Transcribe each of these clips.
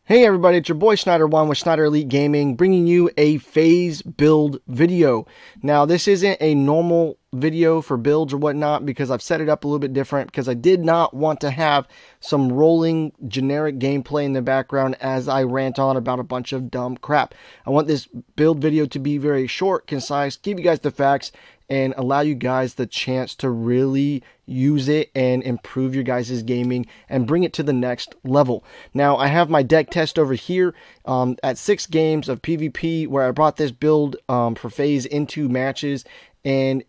Hey everybody, it's your boy Snyder1 with Snyder Elite Gaming, bringing you a phase build video. Now, this isn't a normal video for builds or whatnot because I've set it up a little bit different because I did not want to have some rolling generic gameplay in the background as I rant on about a bunch of dumb crap. I want this build video to be very short, concise, give you guys the facts, and allow you guys the chance to really use it and improve your guys' gaming and bring it to the next level. Now, I have my deck test over here at 6 games of PvP where I brought this build for phase into matches, and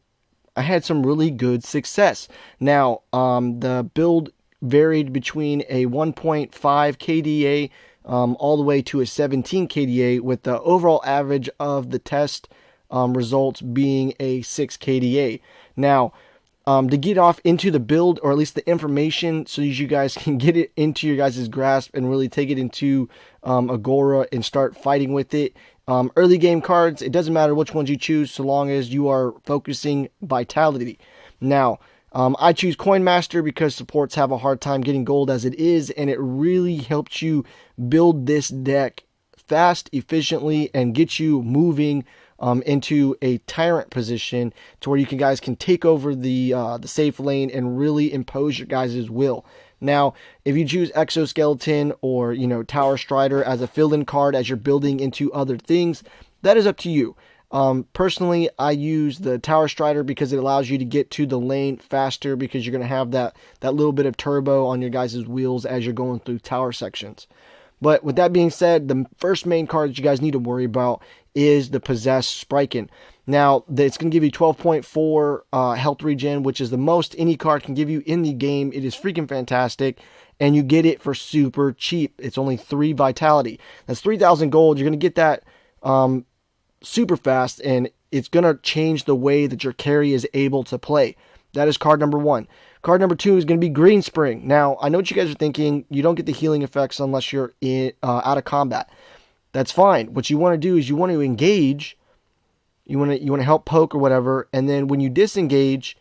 I had some really good success. Now, the build varied between a 1.5 KDA all the way to a 17 KDA, with the overall average of the test results being a 6 KDA. Now, to get off into the build, or at least the information, so you guys can get it into your guys' grasp and really take it into Agora and start fighting with it. Early game cards, it doesn't matter which ones you choose so long as you are focusing vitality. Now, I choose Coin Master because supports have a hard time getting gold as it is, and it really helps you build this deck fast, efficiently, and get you moving into a tyrant position to where you guys can take over the safe lane and really impose your guys' will. Now, if you choose Exoskeleton or, Tower Strider as a fill-in card as you're building into other things, that is up to you. Personally, I use the Tower Strider because it allows you to get to the lane faster, because you're going to have that little bit of turbo on your guys' wheels as you're going through tower sections. But with that being said, the first main card that you guys need to worry about is the Possessed Spriken. Now, it's going to give you 12.4 health regen, which is the most any card can give you in the game. It is freaking fantastic, and you get it for super cheap. It's only 3 vitality. That's 3,000 gold. You're going to get that super fast, and it's going to change the way that your carry is able to play. That is card number 1. Card number 2 is going to be Green Spring. Now, I know what you guys are thinking. You don't get the healing effects unless you're out of combat. That's fine. What you want to do is you want to engage. You want to help poke or whatever. And then when you disengage,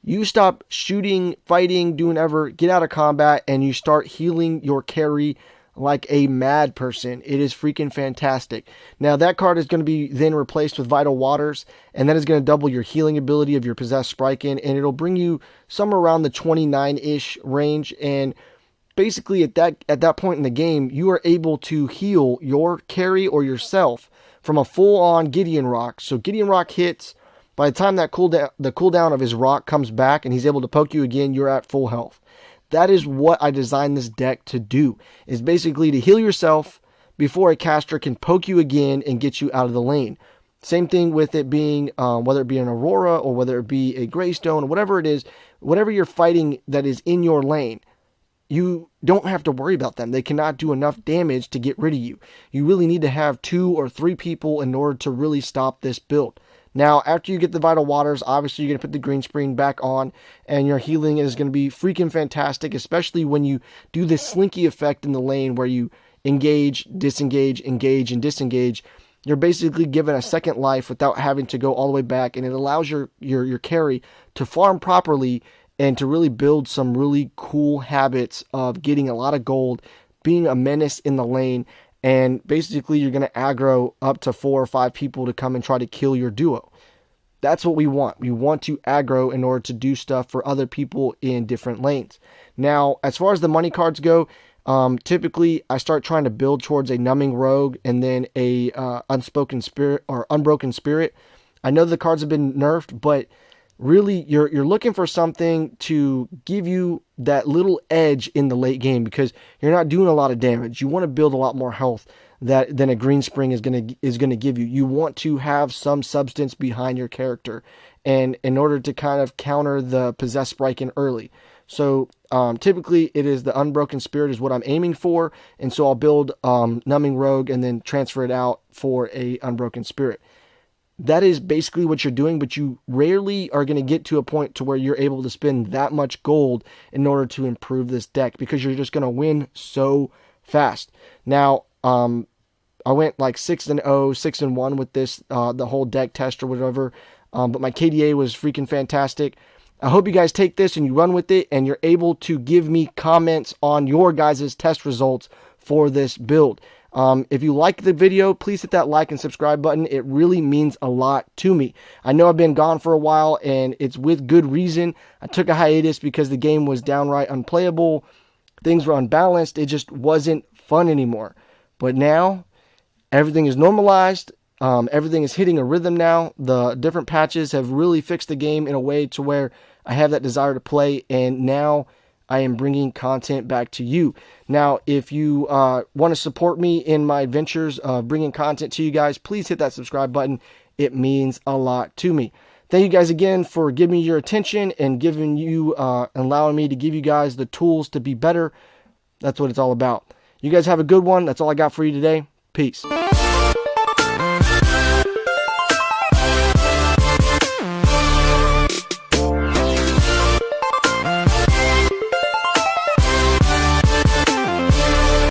you stop shooting, fighting, doing whatever, get out of combat, and you start healing your carry like a mad person. It is freaking fantastic. Now, that card is going to be then replaced with Vital Waters, and that is going to double your healing ability of your Possessed Spriken, and it'll bring you somewhere around the 29-ish range. And basically at that point in the game, you are able to heal your carry or yourself from a full-on Gideon rock. So Gideon rock hits. By the time that the cooldown of his rock comes back and he's able to poke you again, you're at full health. That is what I designed this deck to do, is basically to heal yourself before a caster can poke you again and get you out of the lane. Same thing with it being, whether it be an Aurora or whether it be a Greystone or whatever it is, whatever you're fighting that is in your lane, you don't have to worry about them. They cannot do enough damage to get rid of you. You really need to have 2 or 3 people in order to really stop this build. Now, after you get the Vital Waters, obviously you're going to put the Green Spring back on, and your healing is going to be freaking fantastic, especially when you do this slinky effect in the lane where you engage, disengage, engage, and disengage. You're basically given a second life without having to go all the way back, and it allows your carry to farm properly and to really build some really cool habits of getting a lot of gold, being a menace in the lane, and basically you're going to aggro up to 4 or 5 people to come and try to kill your duo. That's what we want. We want to aggro in order to do stuff for other people in different lanes. Now, as far as the money cards go, typically I start trying to build towards a Numbing Rogue and then a Unspoken Spirit or Unbroken Spirit. I know the cards have been nerfed, but really you're looking for something to give you that little edge in the late game, because you're not doing a lot of damage. You want to build a lot more health than a Green Spring is going to give you. You want to have some substance behind your character, and in order to kind of counter the Possessed Spriken early. So typically it is the Unbroken Spirit is what I'm aiming for, and so I'll build Numbing Rogue and then transfer it out for a Unbroken Spirit. That is basically what you're doing, but you rarely are going to get to a point to where you're able to spend that much gold in order to improve this deck, because you're just going to win so fast. Now, I went like 6-0, 6-1 with this, the whole deck test or whatever, but my KDA was freaking fantastic. I hope you guys take this and you run with it, and you're able to give me comments on your guys' test results for this build. If you like the video, please hit that like and subscribe button. It really means a lot to me. I know I've been gone for a while, and it's with good reason. I took a hiatus because the game was downright unplayable. Things were unbalanced. It just wasn't fun anymore. But now, everything is normalized. Everything is hitting a rhythm now. The different patches have really fixed the game in a way to where I have that desire to play, and now I am bringing content back to you. Now, if you want to support me in my adventures of bringing content to you guys, please hit that subscribe button. It means a lot to me. Thank you guys again for giving me your attention and allowing me to give you guys the tools to be better. That's what it's all about. You guys have a good one. That's all I got for you today. Peace.